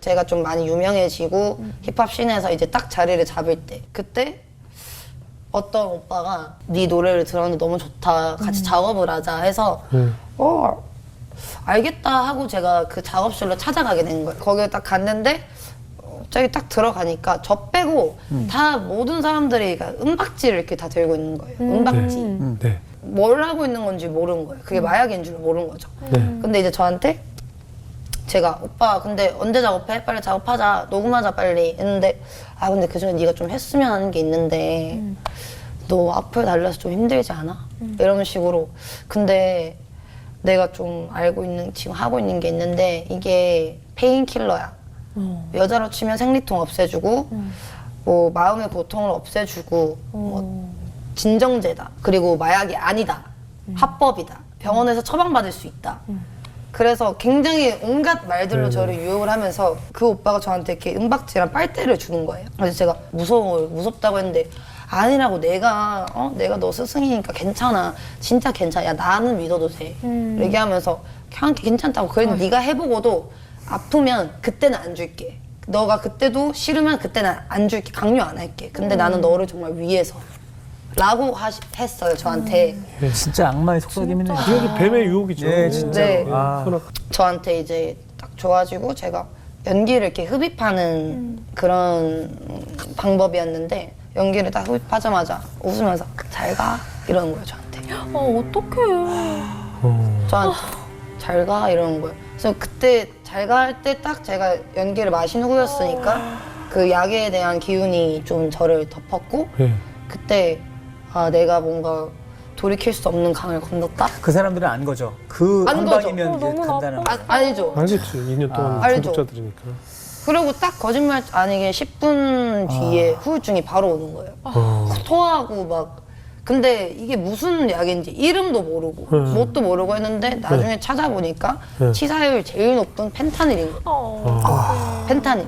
제가 좀 많이 유명해지고 힙합 씬에서 이제 딱 자리를 잡을 때 그때 어떤 오빠가 네 노래를 들었는데 너무 좋다 같이 작업을 하자 해서 알겠다 하고 제가 그 작업실로 찾아가게 된 거예요. 거기에 딱 갔는데 갑자기 딱 들어가니까 저 빼고 다 모든 사람들이 은박지를 이렇게 다 들고 있는 거예요. 은박지. 네. 뭘 하고 있는 건지 모르는 거예요. 그게 마약인 줄 모르는 거죠. 근데 이제 저한테 제가 오빠 근데 언제 작업해? 빨리 작업하자. 녹음하자 빨리 했는데 아 근데 그전에 네가 좀 했으면 하는 게 있는데 너 앞을 달려서 좀 힘들지 않아? 이런 식으로. 근데 내가 좀 알고 있는 지금 하고 있는 게 있는데 이게 페인킬러야. 여자로 치면 생리통 없애주고 뭐 마음의 고통을 없애주고 뭐 진정제다. 그리고 마약이 아니다. 합법이다. 병원에서 처방받을 수 있다. 그래서 굉장히 온갖 말들로 저를 유혹을 하면서 그 오빠가 저한테 이렇게 은박지랑 빨대를 주는 거예요. 그래서 제가 무섭다고 했는데 아니라고 내가 너 스승이니까 괜찮아. 진짜 괜찮아. 야 나는 믿어도 돼. 얘기하면서 괜찮다고. 그래도 네가 해보고도 아프면 그때는 안 줄게. 너가 그때도 싫으면 그때는 안 줄게. 강요 안 할게. 근데 나는 너를 정말 위해서 라고 했어요 저한테. 진짜 악마의 속삭임이네. 이게 뱀의 유혹이죠. 네, 진짜. 네. 저한테 이제 딱 좋아지고 제가 연기를 이렇게 흡입하는 그런 방법이었는데 연기를 딱 흡입하자마자 웃으면서 잘 가 이러는 거예요 저한테. 어떡해. 저한테 잘 가 이러는 거예요. 그래서 그때 잘 갈 때 딱 제가 연기를 마신 후였으니까 그 약에 대한 기운이 좀 저를 덮었고 네. 그때 아 내가 뭔가 돌이킬 수 없는 강을 건넜다? 그 사람들은 안 거죠. 그 안 한 거죠. 방이면 이제 너무 간단한 거. 아니죠. 알겠지. 2년 동안 알죠. 중독자들이니까. 그리고 딱 거짓말 아니게 10분 뒤에 후유증이 바로 오는 거예요. 토하고 막. 근데 이게 무슨 약인지 이름도 모르고 뭣도 모르고 했는데 나중에 찾아보니까 치사율 제일 높은 펜타닐인 거예요. 펜타닐.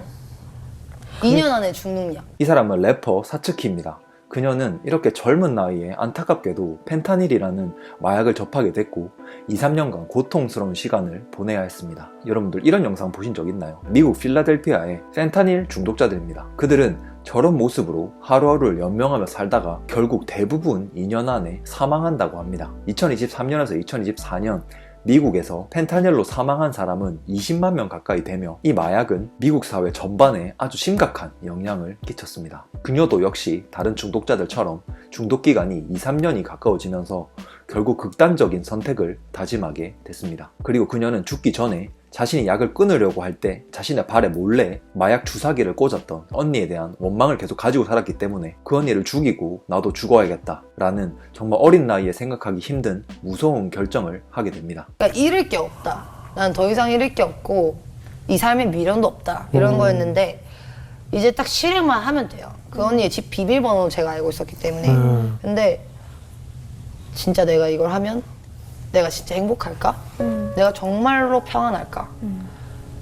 2년 안에 죽는 약. 이 사람은 래퍼 사츠키입니다. 그녀는 이렇게 젊은 나이에 안타깝게도 펜타닐이라는 마약을 접하게 됐고 2, 3년간 고통스러운 시간을 보내야 했습니다. 여러분들 이런 영상 보신 적 있나요? 미국 필라델피아의 펜타닐 중독자들입니다. 그들은 저런 모습으로 하루하루를 연명하며 살다가 결국 대부분 2년 안에 사망한다고 합니다. 2023년에서 2024년 미국에서 펜타닐로 사망한 사람은 20만 명 가까이 되며 이 마약은 미국 사회 전반에 아주 심각한 영향을 끼쳤습니다. 그녀도 역시 다른 중독자들처럼 중독 기간이 2, 3년이 가까워지면서 결국 극단적인 선택을 다짐하게 됐습니다. 그리고 그녀는 죽기 전에 자신이 약을 끊으려고 할 때 자신의 발에 몰래 마약 주사기를 꽂았던 언니에 대한 원망을 계속 가지고 살았기 때문에 그 언니를 죽이고 나도 죽어야겠다 라는 정말 어린 나이에 생각하기 힘든 무서운 결정을 하게 됩니다. 그러니까 잃을 게 없다. 난 더 이상 잃을 게 없고 이 삶에 미련도 없다. 이런 거였는데 이제 딱 실행만 하면 돼요. 그 언니의 집 비밀번호 제가 알고 있었기 때문에. 근데 진짜 내가 이걸 하면 내가 진짜 행복할까? 내가 정말로 평안할까?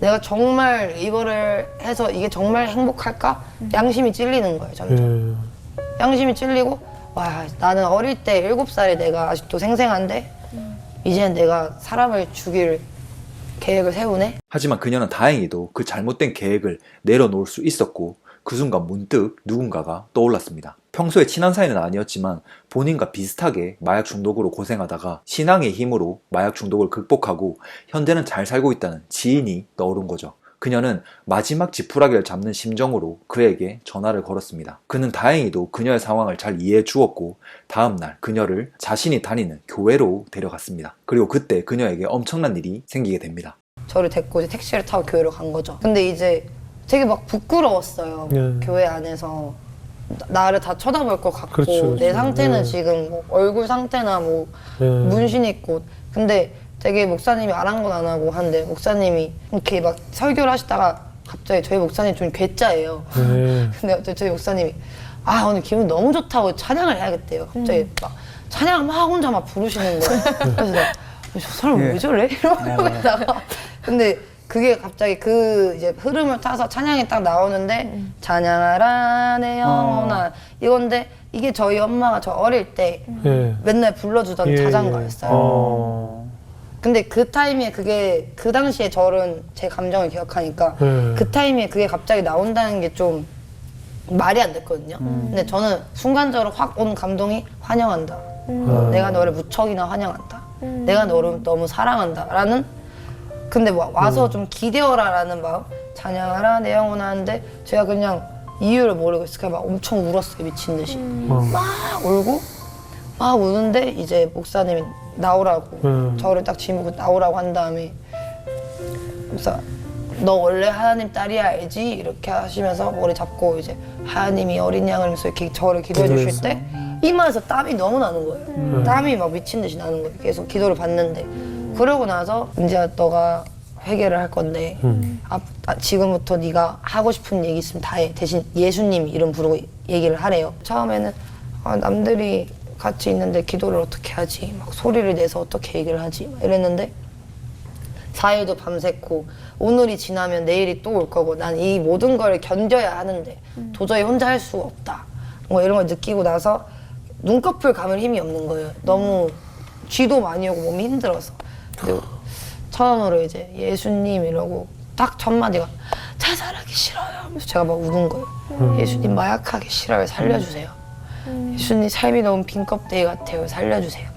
내가 정말 이거를 해서 이게 정말 행복할까? 양심이 찔리는 거예요, 점점. 양심이 찔리고 와 나는 어릴 때 7살에 내가 아직도 생생한데 이제는 내가 사람을 죽일 계획을 세우네? 하지만 그녀는 다행히도 그 잘못된 계획을 내려놓을 수 있었고 그 순간 문득 누군가가 떠올랐습니다. 평소에 친한 사이는 아니었지만 본인과 비슷하게 마약 중독으로 고생하다가 신앙의 힘으로 마약 중독을 극복하고 현재는 잘 살고 있다는 지인이 떠오른 거죠. 그녀는 마지막 지푸라기를 잡는 심정으로 그에게 전화를 걸었습니다. 그는 다행히도 그녀의 상황을 잘 이해해 주었고 다음날 그녀를 자신이 다니는 교회로 데려갔습니다. 그리고 그때 그녀에게 엄청난 일이 생기게 됩니다. 저를 데리고 이제 택시를 타고 교회로 간 거죠. 근데 이제 되게 막 부끄러웠어요. 교회 안에서 나를 다 쳐다볼 것 같고 그렇죠. 내 상태는 지금 뭐 얼굴 상태나 뭐 문신 있고 근데 되게 목사님이 아랑곳 안 하고 한데 목사님이 이렇게 막 설교를 하시다가 갑자기 저희 목사님 좀 괴짜예요. 근데 저희 목사님이 아 오늘 기분 너무 좋다고 찬양을 해야겠대요. 갑자기 막 찬양 막 혼자 막 부르시는 거예요. 그래서 내가 저 사람 왜 저래? 이러고 있다가 근데 그게 갑자기 그 이제 흐름을 타서 찬양이 딱 나오는데 찬양하라 내 영혼아 이건데 이게 저희 엄마가 저 어릴 때 맨날 불러주던 자장가였어요. 근데 그 타이밍에 그게 그 당시에 저는 제 감정을 기억하니까 그 타이밍에 그게 갑자기 나온다는 게 좀 말이 안 됐거든요. 근데 저는 순간적으로 확 온 감동이 환영한다. 내가 너를 무척이나 환영한다. 내가 너를 너무 사랑한다. 라는 근데 와서 좀 기대어라 라는 마음 찬양하라 내 영혼 하는데 제가 그냥 이유를 모르고 있어요. 그냥 막 엄청 울었어요. 미친 듯이. 막 울고 막 우는데 이제 목사님이 나오라고 저를 딱 지목고 나오라고 한 다음에 목사 너 원래 하나님 딸이야 알지? 이렇게 하시면서 머리 잡고 이제 하나님이 어린 양을 위해서 이렇게 저를 기도해 주실 때 이마에서 땀이 너무 나는 거예요. 땀이 막 미친 듯이 나는 거예요. 계속 기도를 받는데 그러고 나서 이제 너가 회개를 할 건데 지금부터 네가 하고 싶은 얘기 있으면 다 해. 대신 예수님 이름 부르고 얘기를 하래요. 처음에는 남들이 같이 있는데 기도를 어떻게 하지? 막 소리를 내서 어떻게 얘기를 하지? 막 이랬는데 4일도 밤새고 오늘이 지나면 내일이 또 올 거고 난 이 모든 걸 견뎌야 하는데 도저히 혼자 할 수가 없다. 뭐 이런 걸 느끼고 나서 눈꺼풀 감을 힘이 없는 거예요. 너무 쥐도 많이 오고 몸이 힘들어서. 그리고 처음으로 이제 예수님 이러고 딱 첫 마디가 자살하기 싫어요. 하면서 제가 막 우는 거예요. 예수님 마약하기 싫어요. 살려주세요. 예수님 삶이 너무 빈 껍데기 같아요. 살려주세요.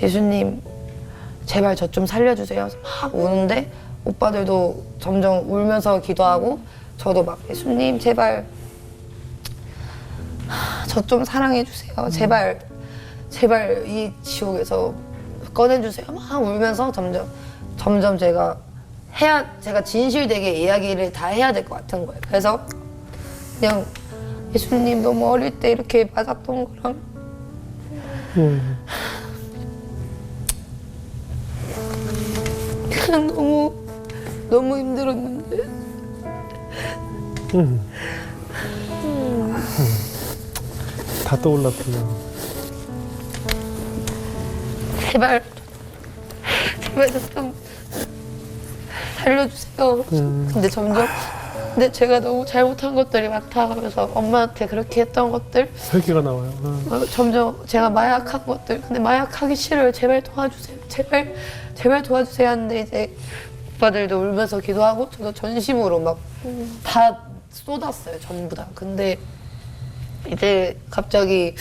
예수님 제발 저 좀 살려주세요. 막 우는데 오빠들도 점점 울면서 기도하고 저도 막 예수님 제발 저 좀 사랑해주세요. 제발 이 지옥에서 꺼내주세요. 막 울면서 점점 제가 진실되게 이야기를 다 해야 될 것 같은 거예요. 그래서 그냥 예수님 너무 어릴 때 이렇게 맞았던 거랑 그냥 너무 힘들었는데 다 떠올랐구나. 제발 저 좀 살려주세요. 근데 제가 너무 잘못한 것들이 많다 하면서 엄마한테 그렇게 했던 것들 회개가 나와요. 점점 제가 마약한 것들 근데 마약하기 싫어요. 제발 도와주세요. 제발 도와주세요 하는데 이제 오빠들도 울면서 기도하고 저도 전심으로 막 다 쏟았어요. 전부 다. 근데 이제 갑자기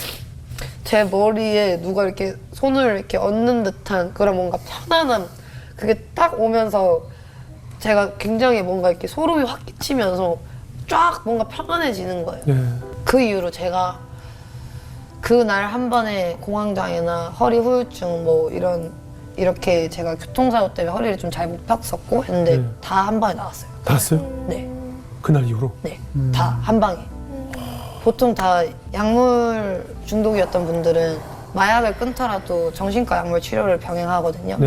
제 머리에 누가 이렇게 손을 이렇게 얹는 듯한 그런 뭔가 편안함 그게 딱 오면서 제가 굉장히 뭔가 이렇게 소름이 확 끼치면서 쫙 뭔가 편안해지는 거예요. 그 이후로 제가 그날 한 번에 공황장애나 허리 후유증 뭐 이렇게 제가 교통사고 때문에 허리를 좀 잘 못 폈었고 했는데 다 한 방에 나왔어요. 다 왔어요? 네. 그날 이후로? 네. 다 한 방에. 보통 다 약물 중독이었던 분들은 마약을 끊더라도 정신과 약물 치료를 병행하거든요.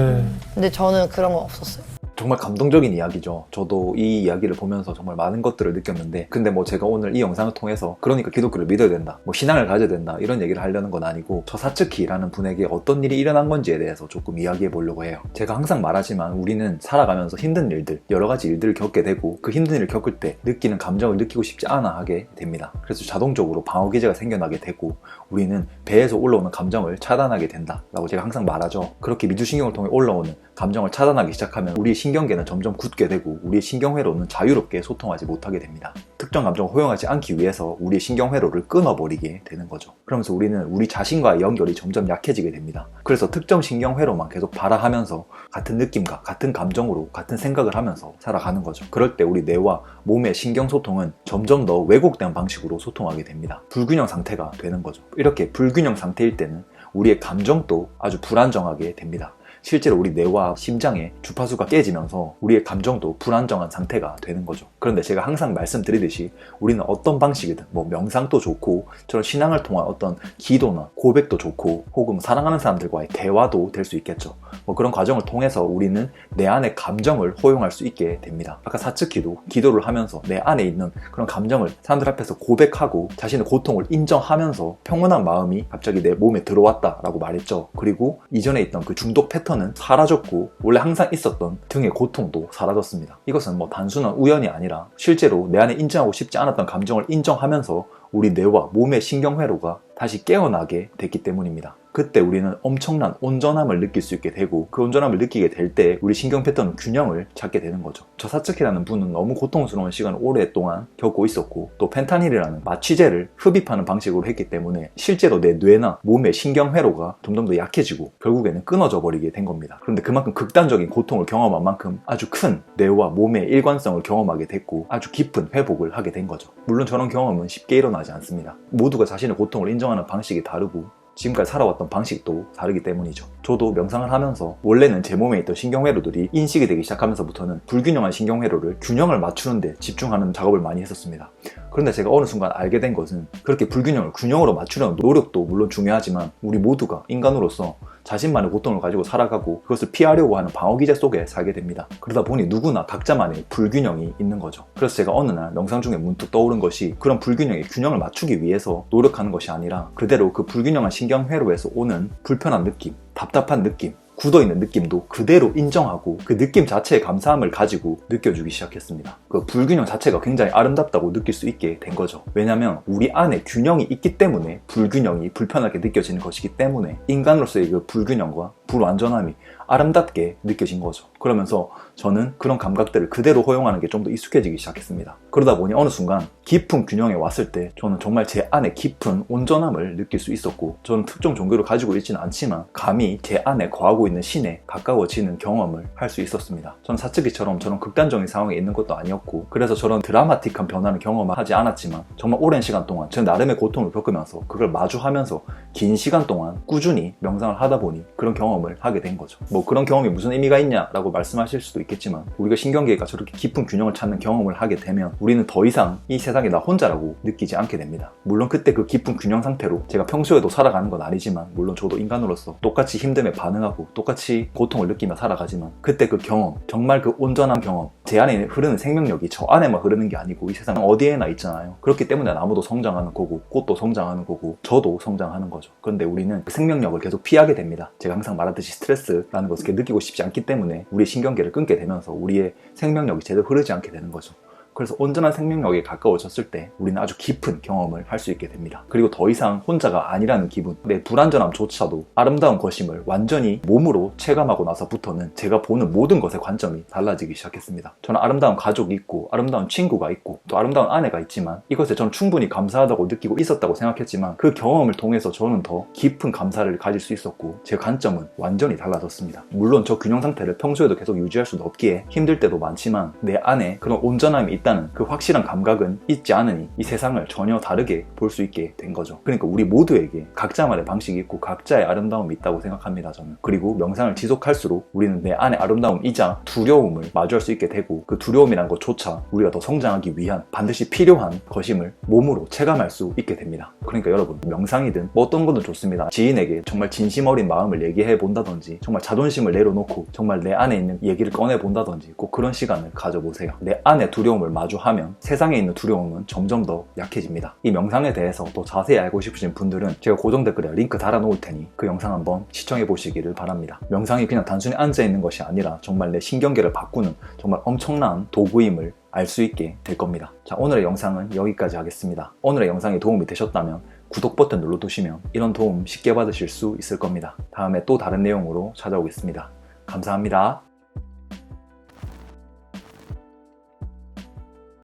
근데 저는 그런 거 없었어요. 정말 감동적인 이야기죠. 저도 이 이야기를 보면서 정말 많은 것들을 느꼈는데 근데 뭐 제가 오늘 이 영상을 통해서 그러니까 기독교를 믿어야 된다, 뭐 신앙을 가져야 된다 이런 얘기를 하려는 건 아니고 저 사츠키라는 분에게 어떤 일이 일어난 건지에 대해서 조금 이야기해 보려고 해요. 제가 항상 말하지만 우리는 살아가면서 힘든 일들, 여러 가지 일들을 겪게 되고 그 힘든 일을 겪을 때 느끼는 감정을 느끼고 싶지 않아 하게 됩니다. 그래서 자동적으로 방어기제가 생겨나게 되고 우리는 배에서 올라오는 감정을 차단하게 된다라고 제가 항상 말하죠. 그렇게 미주신경을 통해 올라오는 감정을 차단하기 시작하면 우리의 신경계는 점점 굳게 되고 우리의 신경회로는 자유롭게 소통하지 못하게 됩니다. 특정 감정을 허용하지 않기 위해서 우리의 신경회로를 끊어버리게 되는 거죠. 그러면서 우리는 우리 자신과의 연결이 점점 약해지게 됩니다. 그래서 특정 신경회로만 계속 발화하면서 같은 느낌과 같은 감정으로 같은 생각을 하면서 살아가는 거죠. 그럴 때 우리 뇌와 몸의 신경소통은 점점 더 왜곡된 방식으로 소통하게 됩니다. 불균형 상태가 되는 거죠. 이렇게 불균형 상태일 때는 우리의 감정도 아주 불안정하게 됩니다. 실제로 우리 뇌와 심장의 주파수가 깨지면서 우리의 감정도 불안정한 상태가 되는 거죠. 그런데 제가 항상 말씀드리듯이 우리는 어떤 방식이든 뭐 명상도 좋고 저런 신앙을 통한 어떤 기도나 고백도 좋고 혹은 사랑하는 사람들과의 대화도 될 수 있겠죠. 뭐 그런 과정을 통해서 우리는 내 안의 감정을 허용할 수 있게 됩니다. 아까 사츠키도 기도를 하면서 내 안에 있는 그런 감정을 사람들 앞에서 고백하고 자신의 고통을 인정하면서 평온한 마음이 갑자기 내 몸에 들어왔다라고 말했죠. 그리고 이전에 있던 그 중독 패턴은 사라졌고 원래 항상 있었던 등의 고통도 사라졌습니다. 이것은 뭐 단순한 우연이 아니라 실제로 내 안에 인정하고 싶지 않았던 감정을 인정하면서 우리 뇌와 몸의 신경회로가 다시 깨어나게 됐기 때문입니다. 그때 우리는 엄청난 온전함을 느낄 수 있게 되고 그 온전함을 느끼게 될 때 우리 신경 패턴은 균형을 찾게 되는 거죠. 저사츠키라는 분은 너무 고통스러운 시간을 오랫동안 겪고 있었고 또 펜타닐이라는 마취제를 흡입하는 방식으로 했기 때문에 실제로 내 뇌나 몸의 신경회로가 점점 더 약해지고 결국에는 끊어져 버리게 된 겁니다. 그런데 그만큼 극단적인 고통을 경험한 만큼 아주 큰 뇌와 몸의 일관성을 경험하게 됐고 아주 깊은 회복을 하게 된 거죠. 물론 저런 경험은 쉽게 일어나지 않습니다. 모두가 자신의 고통을 인정하는 방식이 다르고 지금까지 살아왔던 방식도 다르기 때문이죠. 저도 명상을 하면서 원래는 제 몸에 있던 신경회로들이 인식이 되기 시작하면서부터는 불균형한 신경회로를 균형을 맞추는데 집중하는 작업을 많이 했었습니다. 그런데 제가 어느 순간 알게 된 것은 그렇게 불균형을 균형으로 맞추려는 노력도 물론 중요하지만 우리 모두가 인간으로서 자신만의 고통을 가지고 살아가고 그것을 피하려고 하는 방어기제 속에 살게 됩니다. 그러다 보니 누구나 각자만의 불균형이 있는 거죠. 그래서 제가 어느 날 명상 중에 문득 떠오른 것이 그런 불균형의 균형을 맞추기 위해서 노력하는 것이 아니라 그대로 그 불균형한 신경회로에서 오는 불편한 느낌, 답답한 느낌, 굳어있는 느낌도 그대로 인정하고 그 느낌 자체에 감사함을 가지고 느껴주기 시작했습니다. 그 불균형 자체가 굉장히 아름답다고 느낄 수 있게 된 거죠. 왜냐하면 우리 안에 균형이 있기 때문에 불균형이 불편하게 느껴지는 것이기 때문에 인간으로서의 그 불균형과 불완전함이 아름답게 느껴진 거죠. 그러면서 저는 그런 감각들을 그대로 허용하는 게 좀 더 익숙해지기 시작했습니다. 그러다 보니 어느 순간 깊은 균형에 왔을 때 저는 정말 제 안에 깊은 온전함을 느낄 수 있었고 저는 특정 종교를 가지고 있지는 않지만 감히 제 안에 거하고 있는 신에 가까워지는 경험을 할 수 있었습니다. 저는 사츠키처럼 저런 극단적인 상황에 있는 것도 아니었고 그래서 저런 드라마틱한 변화를 경험하지 않았지만 정말 오랜 시간 동안 제 나름의 고통을 겪으면서 그걸 마주하면서 긴 시간 동안 꾸준히 명상을 하다 보니 그런 경험을 하게 된 거죠. 뭐 그런 경험이 무슨 의미가 있냐라고 말씀하실 수도 있겠지만 우리가 신경계가 저렇게 깊은 균형을 찾는 경험을 하게 되면 우리는 더 이상 이 세상에 나 혼자라고 느끼지 않게 됩니다. 물론 그때 그 깊은 균형 상태로 제가 평소에도 살아가는 건 아니지만 물론 저도 인간으로서 똑같이 힘듦에 반응하고 똑같이 고통을 느끼며 살아가지만 그때 그 경험, 정말 그 온전한 경험, 제 안에 흐르는 생명력이 저 안에만 흐르는 게 아니고 이 세상 어디에나 있잖아요. 그렇기 때문에 나무도 성장하는 거고 꽃도 성장하는 거고 저도 성장하는 거죠. 그런데 우리는 그 생명력을 계속 피하게 됩니다. 제가 항상 말하듯이 스트레스라는 것을 느끼고 싶지 않기 때문에 우리의 신경계를 끊게 되면서 우리의 생명력이 제대로 흐르지 않게 되는 거죠. 그래서 온전한 생명력에 가까워졌을 때 우리는 아주 깊은 경험을 할 수 있게 됩니다. 그리고 더 이상 혼자가 아니라는 기분, 내 불안전함조차도 아름다운 것임을 완전히 몸으로 체감하고 나서부터는 제가 보는 모든 것의 관점이 달라지기 시작했습니다. 저는 아름다운 가족이 있고 아름다운 친구가 있고 또 아름다운 아내가 있지만 이것에 저는 충분히 감사하다고 느끼고 있었다고 생각했지만 그 경험을 통해서 저는 더 깊은 감사를 가질 수 있었고 제 관점은 완전히 달라졌습니다. 물론 저 균형 상태를 평소에도 계속 유지할 수는 없기에 힘들 때도 많지만 내 안에 그런 온전함이 있다는 그 확실한 감각은 있지 않으니 이 세상을 전혀 다르게 볼 수 있게 된 거죠. 그러니까 우리 모두에게 각자만의 방식이 있고 각자의 아름다움이 있다고 생각합니다. 저는. 그리고 명상을 지속할수록 우리는 내 안의 아름다움이자 두려움을 마주할 수 있게 되고 그 두려움이라는 것조차 우리가 더 성장하기 위한 반드시 필요한 것임을 몸으로 체감할 수 있게 됩니다. 그러니까 여러분 명상이든 뭐 어떤 거든 좋습니다. 지인에게 정말 진심 어린 마음을 얘기해 본다든지 정말 자존심을 내려놓고 정말 내 안에 있는 얘기를 꺼내 본다든지 꼭 그런 시간을 가져보세요. 내 안의 두려움을 마주하면 세상에 있는 두려움은 점점 더 약해집니다. 이 명상에 대해서 더 자세히 알고 싶으신 분들은 제가 고정 댓글에 링크 달아놓을 테니 그 영상 한번 시청해 보시기를 바랍니다. 명상이 그냥 단순히 앉아있는 것이 아니라 정말 내 신경계를 바꾸는 정말 엄청난 도구임을 알 수 있게 될 겁니다. 자, 오늘의 영상은 여기까지 하겠습니다. 오늘의 영상이 도움이 되셨다면 구독 버튼 눌러두시면 이런 도움 쉽게 받으실 수 있을 겁니다. 다음에 또 다른 내용으로 찾아오겠습니다. 감사합니다.